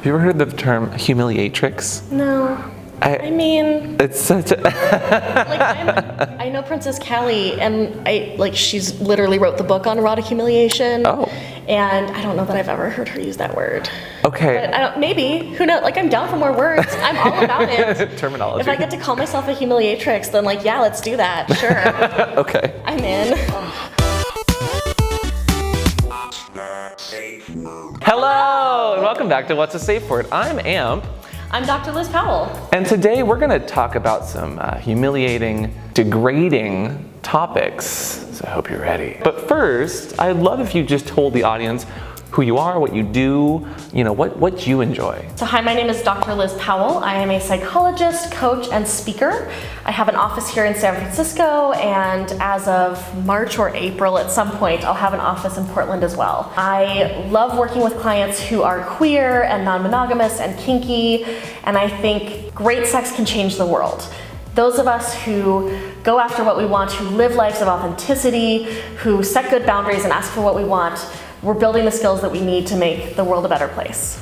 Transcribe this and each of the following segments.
Have you ever heard the term humiliatrix? No. I mean, it's such a I know Princess Callie, and she's literally wrote the book on erotic humiliation. Oh. And I don't know that I've ever heard her use that word. Okay. But maybe, who knows? I'm down for more words. I'm all about it. Terminology. If I get to call myself a humiliatrix, then yeah, let's do that. Sure. Okay. I'm in. Hello, and welcome back to What's a Safe Word. I'm Amp. I'm Dr. Liz Powell. And today we're going to talk about some humiliating, degrading topics. So I hope you're ready. But first, I'd love if you just told the audience who you are, what you do, what you enjoy. So hi, my name is Dr. Liz Powell. I am a psychologist, coach, and speaker. I have an office here in San Francisco, and as of March or April at some point, I'll have an office in Portland as well. I love working with clients who are queer and non-monogamous and kinky, and I think great sex can change the world. Those of us who go after what we want, who live lives of authenticity, who set good boundaries and ask for what we want, we're building the skills that we need to make the world a better place.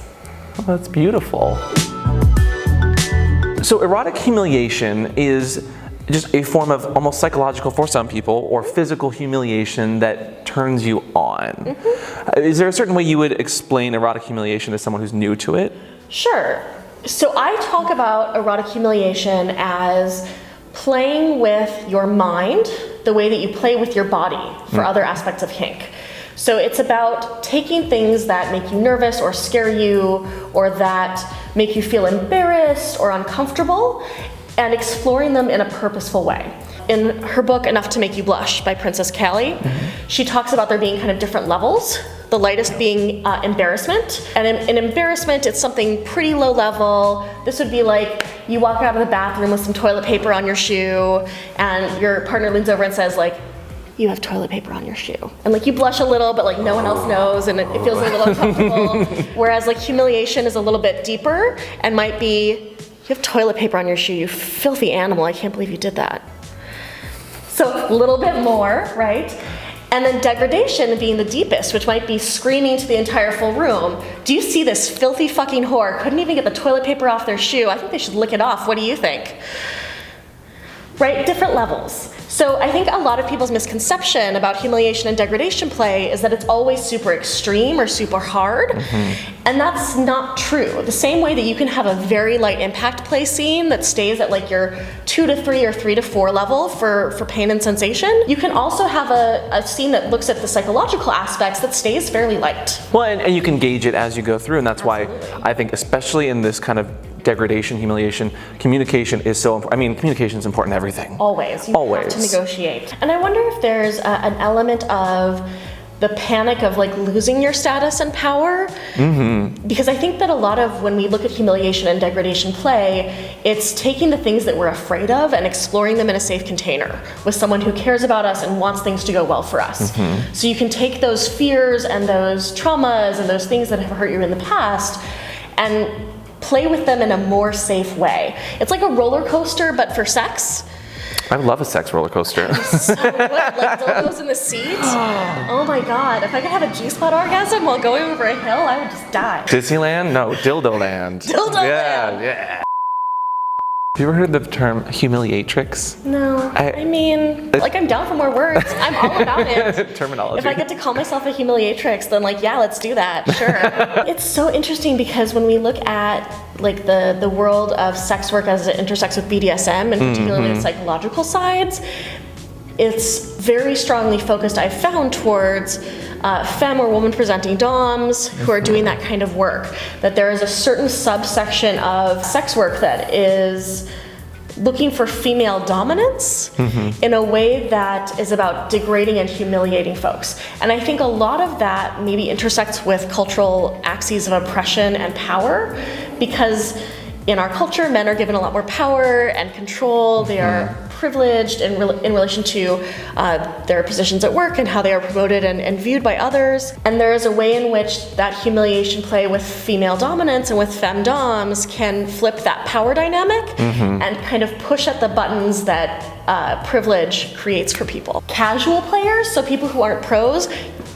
Oh, that's beautiful. So erotic humiliation is just a form of almost psychological for some people, or physical humiliation that turns you on. Mm-hmm. Is there a certain way you would explain erotic humiliation to someone who's new to it? Sure. So I talk about erotic humiliation as playing with your mind the way that you play with your body for other aspects of kink. So it's about taking things that make you nervous or scare you or that make you feel embarrassed or uncomfortable and exploring them in a purposeful way. In her book, Enough to Make You Blush by Princess Callie, she talks about there being kind of different levels. The lightest being embarrassment. And in embarrassment, it's something pretty low level. This would be like you walk out of the bathroom with some toilet paper on your shoe and your partner leans over and says you have toilet paper on your shoe. And you blush a little, but no one else knows and it feels a little uncomfortable. Whereas humiliation is a little bit deeper and might be, you have toilet paper on your shoe, you filthy animal, I can't believe you did that. So a little bit more, right? And then degradation being the deepest, which might be screaming to the entire full room, do you see this filthy fucking whore? Couldn't even get the toilet paper off their shoe. I think they should lick it off. What do you think? Right? Different levels. So I think a lot of people's misconception about humiliation and degradation play is that it's always super extreme or super hard. And that's not true. The same way that you can have a very light impact play scene that stays at your 2 to 3 or 3 to 4 level for pain and sensation, you can also have a scene that looks at the psychological aspects that stays fairly light. Well, and you can gauge it as you go through, and that's why I think especially in this kind of degradation, humiliation, communication is so important. I mean, communication is important in everything. Always. You have to negotiate. And I wonder if there's an element of the panic of losing your status and power. Because I think that a lot of when we look at humiliation and degradation play, it's taking the things that we're afraid of and exploring them in a safe container with someone who cares about us and wants things to go well for us. So you can take those fears and those traumas and those things that have hurt you in the past and play with them in a more safe way. It's like a roller coaster, but for sex. I love a sex roller coaster. So good, dildos in the seat. Oh my God, if I could have a G-spot orgasm while going over a hill, I would just die. Disneyland? No, Dildo Land. Dildo Land. Yeah. Have you ever heard the term humiliatrix? No. I mean, I'm down for more words. I'm all about it. Terminology. If I get to call myself a humiliatrix, then yeah, let's do that. Sure. It's so interesting because when we look at the world of sex work as it intersects with BDSM and particularly the psychological sides, it's very strongly focused, I've found, towards femme or woman presenting doms who are doing that kind of work. That there is a certain subsection of sex work that is looking for female dominance in a way that is about degrading and humiliating folks. And I think a lot of that maybe intersects with cultural axes of oppression and power, because in our culture, men are given a lot more power and control. They are privileged in relation to their positions at work and how they are promoted and viewed by others. And there is a way in which that humiliation play with female dominance and with femdoms can flip that power dynamic and kind of push at the buttons that privilege creates for people. Casual players, so people who aren't pros,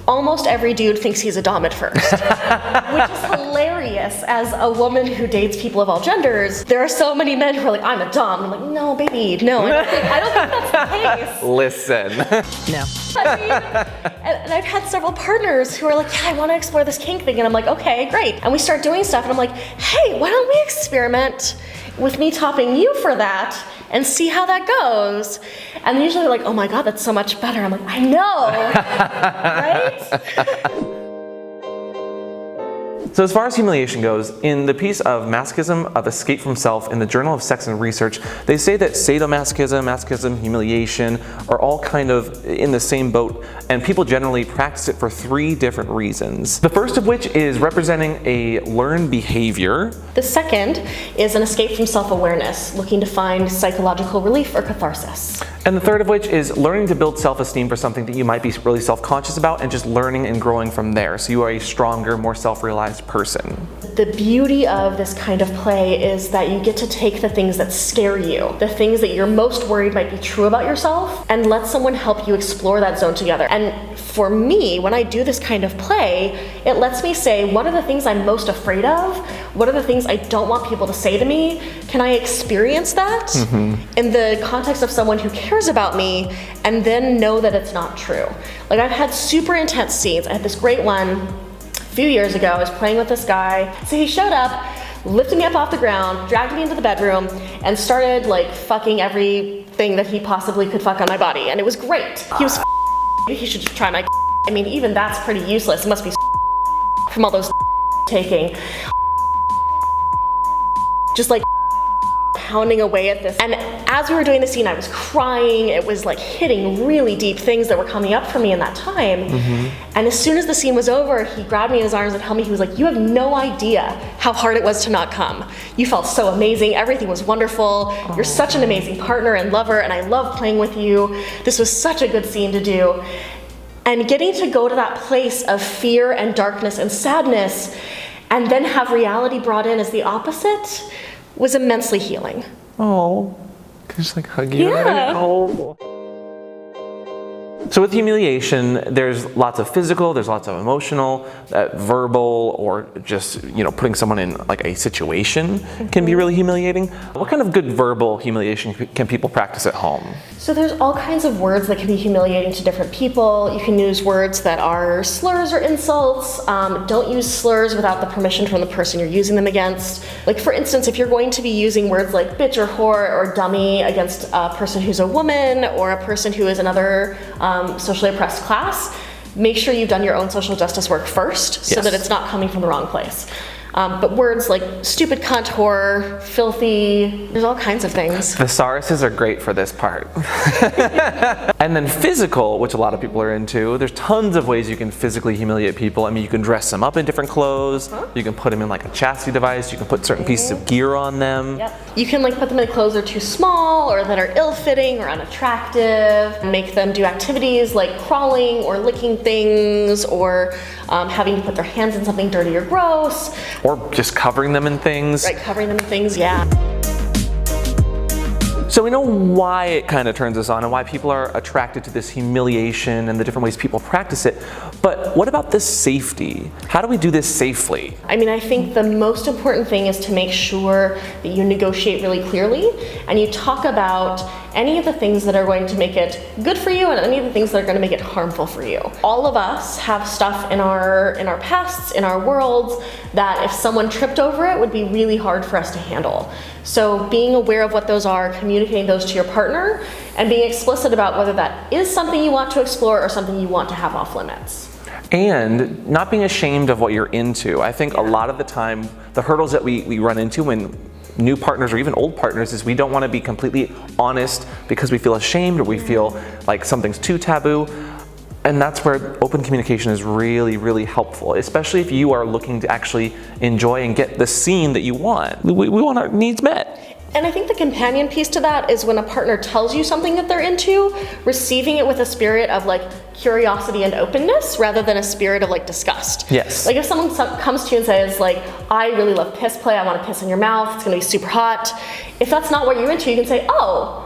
almost every dude thinks he's a dom at first, which is hilarious as a woman who dates people of all genders. There are so many men who are like, I'm a dom. I'm like, no, baby, no. I don't think that's the case. Listen. No. I mean, and I've had several partners who are like, yeah, I want to explore this kink thing. And I'm like, okay, great. And we start doing stuff and I'm like, hey, why don't we experiment with me topping you for that and see how that goes? And they're usually like, oh my God, that's so much better. I'm like, I know, right? So as far as humiliation goes, in the piece of Masochism of Escape from Self in the Journal of Sex and Research, they say that sadomasochism, masochism, humiliation are all kind of in the same boat, and people generally practice it for 3 different reasons. The first of which is representing a learned behavior. The second is an escape from self-awareness, looking to find psychological relief or catharsis. And the third of which is learning to build self-esteem for something that you might be really self-conscious about and just learning and growing from there, so you are a stronger, more self-realized person. The beauty of this kind of play is that you get to take the things that scare you, the things that you're most worried might be true about yourself, and let someone help you explore that zone together. And for me, when I do this kind of play, it lets me say, what are the things I'm most afraid of? What are the things I don't want people to say to me? Can I experience that in the context of someone who cares about me, and then know that it's not true? Like, I've had super intense scenes. I had this great one a few years ago. I was playing with this guy. So he showed up, lifted me up off the ground, dragged me into the bedroom, and started like fucking everything that he possibly could fuck on my body. And it was great. He was he should just try my I mean, even that's pretty useless. It must be from all those taking. Just like pounding away at this. And as we were doing the scene, I was crying. It was like hitting really deep things that were coming up for me in that time. And as soon as the scene was over, he grabbed me in his arms and held me. He was like, you have no idea how hard it was to not come. You felt so amazing. Everything was wonderful. You're such an amazing partner and lover, and I love playing with you. This was such a good scene to do. And getting to go to that place of fear and darkness and sadness, and then have reality brought in as the opposite, was immensely healing. Oh, can I just like hug you? Yeah. Oh. So with humiliation, there's lots of physical, there's lots of emotional, verbal, or just, you know, putting someone in like a situation can be really humiliating. What kind of good verbal humiliation can people practice at home? So there's all kinds of words that can be humiliating to different people. You can use words that are slurs or insults. Don't use slurs without the permission from the person you're using them against. Like, for instance, if you're going to be using words like bitch or whore or dummy against a person who's a woman or a person who is another socially oppressed class, make sure you've done your own social justice work first, so that it's not coming from the wrong place. But words like stupid, cunt, whore, filthy, there's all kinds of things. Thesauruses are great for this part. And then physical, which a lot of people are into, there's tons of ways you can physically humiliate people. I mean, you can dress them up in different clothes, you can put them in like a chastity device, you can put certain pieces of gear on them. You can like put them in clothes that are too small or that are ill-fitting or unattractive, make them do activities like crawling or licking things, or having to put their hands in something dirty or gross. Or just covering them in things. Right, covering them in things, yeah. So we know why it kind of turns us on and why people are attracted to this humiliation and the different ways people practice it. But what about this safety? How do we do this safely? I mean, I think the most important thing is to make sure that you negotiate really clearly and you talk about any of the things that are going to make it good for you and any of the things that are going to make it harmful for you. All of us have stuff in our pasts, in our worlds, that if someone tripped over it would be really hard for us to handle. So being aware of what those are, communicating those to your partner, and being explicit about whether that is something you want to explore or something you want to have off limits. And not being ashamed of what you're into. I think a lot of the time, the hurdles that we run into when new partners or even old partners is we don't want to be completely honest because we feel ashamed or we feel like something's too taboo. And that's where open communication is really, really helpful, especially if you are looking to actually enjoy and get the scene that you want. We want our needs met. And I think the companion piece to that is when a partner tells you something that they're into, receiving it with a spirit of like curiosity and openness rather than a spirit of like disgust. Yes. Like if someone comes to you and says like, I really love piss play, I want to piss in your mouth, it's gonna be super hot. If that's not what you're into, you can say, oh,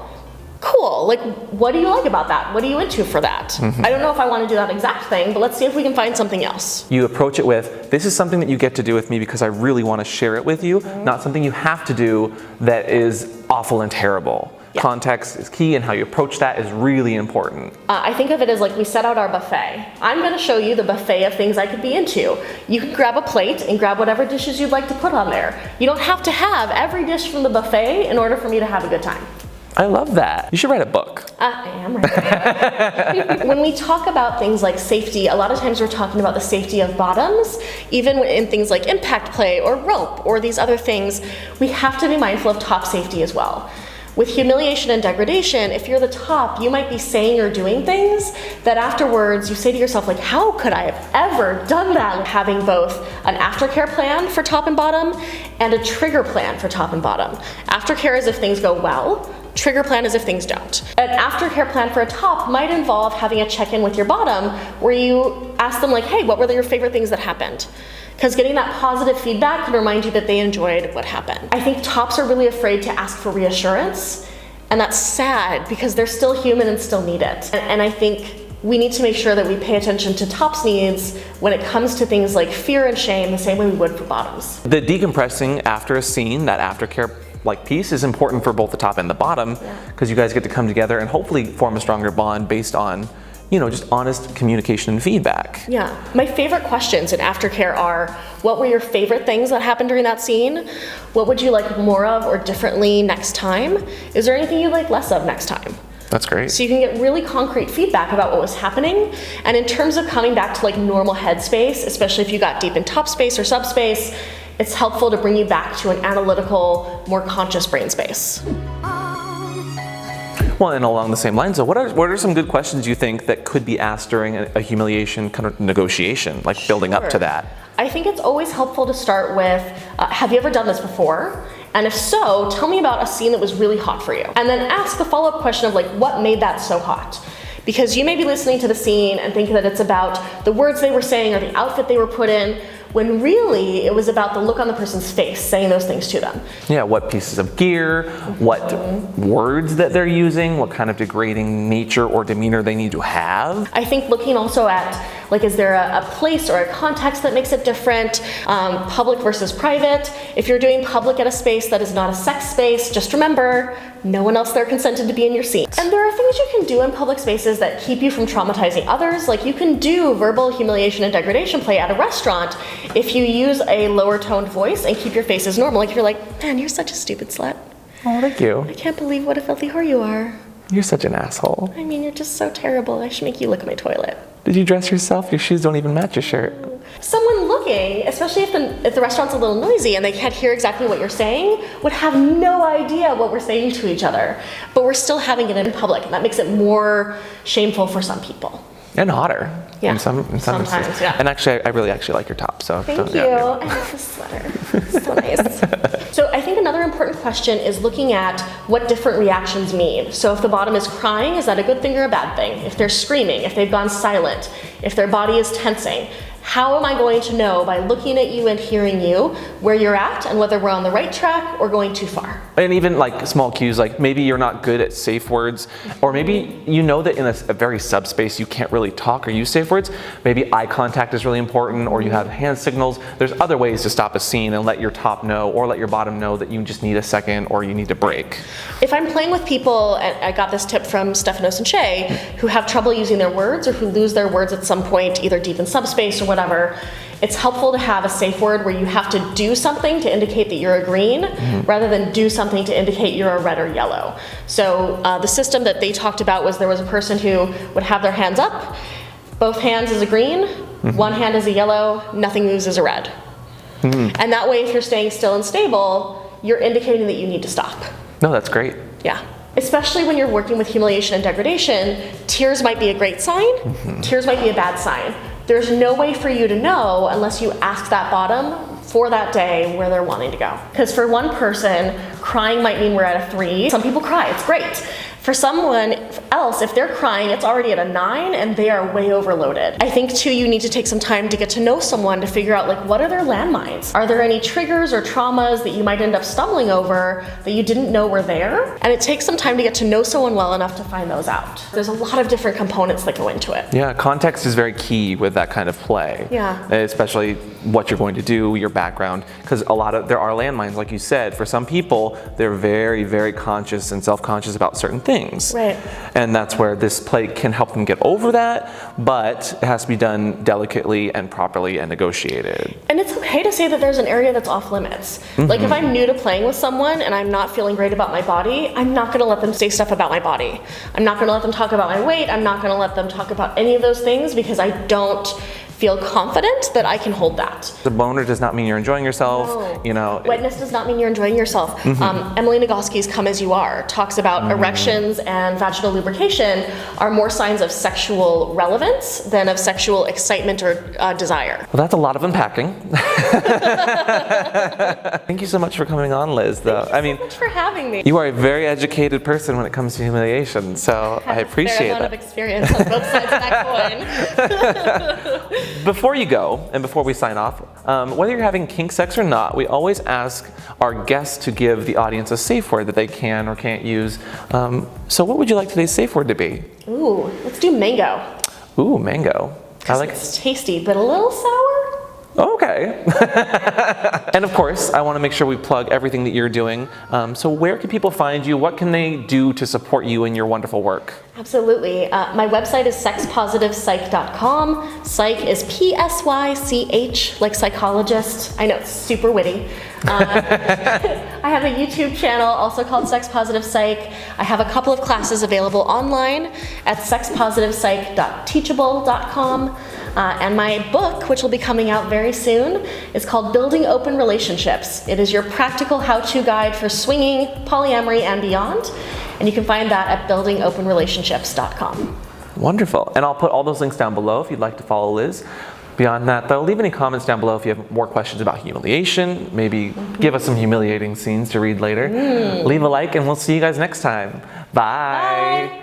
Cool. Like, what do you like about that? What are you into for that? I don't know if I want to do that exact thing, but let's see if we can find something else. You approach it with, this is something that you get to do with me because I really want to share it with you, not something you have to do that is awful and terrible. Yeah. Context is key, and how you approach that is really important. I think of it as like we set out our buffet. I'm going to show you the buffet of things I could be into. You can grab a plate and grab whatever dishes you'd like to put on there. You don't have to have every dish from the buffet in order for me to have a good time. I love that. You should write a book. I am writing a book. When we talk about things like safety, a lot of times we're talking about the safety of bottoms. Even in things like impact play or rope or these other things, we have to be mindful of top safety as well. With humiliation and degradation, if you're the top, you might be saying or doing things that afterwards you say to yourself, like, how could I have ever done that? Having both an aftercare plan for top and bottom and a trigger plan for top and bottom. Aftercare is if things go well. Trigger plan is if things don't. An aftercare plan for a top might involve having a check-in with your bottom where you ask them, like, hey, what were your favorite things that happened? Because getting that positive feedback can remind you that they enjoyed what happened. I think tops are really afraid to ask for reassurance, and that's sad because they're still human and still need it. And I think we need to make sure that we pay attention to tops' needs when it comes to things like fear and shame the same way we would for bottoms. The decompressing after a scene, that aftercare piece, is important for both the top and the bottom, because you guys get to come together and hopefully form a stronger bond based on, you know, just honest communication and feedback. Yeah. My favorite questions in aftercare are, what were your favorite things that happened during that scene? What would you like more of or differently next time? Is there anything you'd like less of next time? That's great. So you can get really concrete feedback about what was happening. And in terms of coming back to like normal headspace, especially if you got deep in top space or subspace, it's helpful to bring you back to an analytical, more conscious brain space. Well, and along the same lines, so what are some good questions you think that could be asked during a humiliation kind of negotiation, like building up to that? I think it's always helpful to start with, have you ever done this before? And if so, tell me about a scene that was really hot for you. And then ask the follow-up question of like, what made that so hot? Because you may be listening to the scene and thinking that it's about the words they were saying or the outfit they were put in, when really it was about the look on the person's face saying those things to them. Yeah, what pieces of gear, what words that they're using, what kind of degrading nature or demeanor they need to have. I think looking also at, like, is there a place or a context that makes it different? Public versus private. If you're doing public at a space that is not a sex space, just remember, no one else there consented to be in your scene. And there are things you can do in public spaces that keep you from traumatizing others. Like, you can do verbal humiliation and degradation play at a restaurant if you use a lower toned voice and keep your faces normal. Like, if you're like, man, you're such a stupid slut. Oh, thank you. I can't believe what a filthy whore you are. You're such an asshole. I mean, you're just so terrible. I should make you lick my toilet. Did you dress yourself? Your shoes don't even match your shirt. Someone looking, especially if the restaurant's a little noisy and they can't hear exactly what you're saying, would have no idea what we're saying to each other. But we're still having it in public, and that makes it more shameful for some people. And hotter. Yeah. In some Sometimes, instances. yeah. And actually, I really like your top. So Thank you. I love this sweater. It's so nice. So I think another important question is looking at what different reactions mean. So if the bottom is crying, is that a good thing or a bad thing? If they're screaming, if they've gone silent, if their body is tensing, how am I going to know by looking at you and hearing you where you're at and whether we're on the right track or going too far? And even like small cues, like maybe you're not good at safe words, or maybe you know that in a very subspace you can't really talk or use safe words. Maybe eye contact is really important, or you have hand signals. There's other ways to stop a scene and let your top know or let your bottom know that you just need a second or you need to break. If I'm playing with people, and I got this tip from Stephanos and Shay, who have trouble using their words or who lose their words at some point, either deep in subspace or whatever, it's helpful to have a safe word where you have to do something to indicate that you're a green, rather than do something to indicate you're a red or yellow. So the system that they talked about was there was a person who would have their hands up, both hands is a green, one hand is a yellow, nothing moves as a red. And that way, if you're staying still and stable, you're indicating that you need to stop. No, that's great. Yeah. Especially when you're working with humiliation and degradation, tears might be a great sign, tears might be a bad sign. There's no way for you to know unless you ask that bottom for that day where they're wanting to go. Because for one person, crying might mean we're at a 3. Some people cry, it's great. For someone else, if they're crying, it's already at a 9 and they are way overloaded. I think too, you need to take some time to get to know someone to figure out like, what are their landmines? Are there any triggers or traumas that you might end up stumbling over that you didn't know were there? And it takes some time to get to know someone well enough to find those out. There's a lot of different components that go into it. Yeah, context is very key with that kind of play. Yeah. Especially what you're going to do, your background, because there are landmines, like you said. For some people, they're very, very conscious and self-conscious about certain things. Right. And that's where this play can help them get over that, but it has to be done delicately and properly and negotiated. And it's okay to say that there's an area that's off limits. Like if I'm new to playing with someone and I'm not feeling great about my body, I'm not gonna let them say stuff about my body. I'm not gonna let them talk about my weight. I'm not gonna let them talk about any of those things because I don't feel confident that I can hold that. The boner does not mean you're enjoying yourself. No. You know. Wetness does not mean you're enjoying yourself. Emily Nagoski's Come As You Are talks about erections and vaginal lubrication are more signs of sexual relevance than of sexual excitement or desire. Well, that's a lot of unpacking. Thank you so much for coming on, Liz. Thank you so much for having me. You are a very educated person when it comes to humiliation, so I appreciate a fair amount of experience on both sides of that coin. Before you go, and before we sign off, whether you're having kink sex or not, we always ask our guests to give the audience a safe word that they can or can't use. So what would you like today's safe word to be? Ooh, let's do mango. Ooh, mango. I like It's tasty, but a little sour. Okay. And of course, I want to make sure we plug everything that you're doing. So where can people find you? What can they do to support you in your wonderful work? Absolutely. My website is sexpositivepsych.com. Psych is P-S-Y-C-H, like psychologist. I know, it's super witty. I have a YouTube channel also called Sex Positive Psych. I have a couple of classes available online at sexpositivepsych.teachable.com. And my book, which will be coming out very soon, is called Building Open Relationships. It is your practical how-to guide for swinging, polyamory, and beyond. And you can find that at buildingopenrelationships.com. Wonderful. And I'll put all those links down below if you'd like to follow Liz. Beyond that, though, leave any comments down below if you have more questions about humiliation. Maybe give us some humiliating scenes to read later. Leave a like, and we'll see you guys next time. Bye. Bye.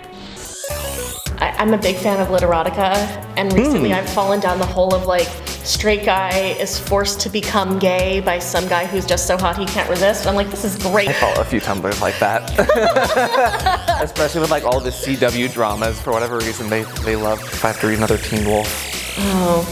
I'm a big fan of literotica, and recently I've fallen down the hole of like, straight guy is forced to become gay by some guy who's just so hot he can't resist. I'm like, this is great. I follow a few Tumblrs like that. Especially with like all the CW dramas. For whatever reason, they love if I have to read another Teen Wolf. Oh.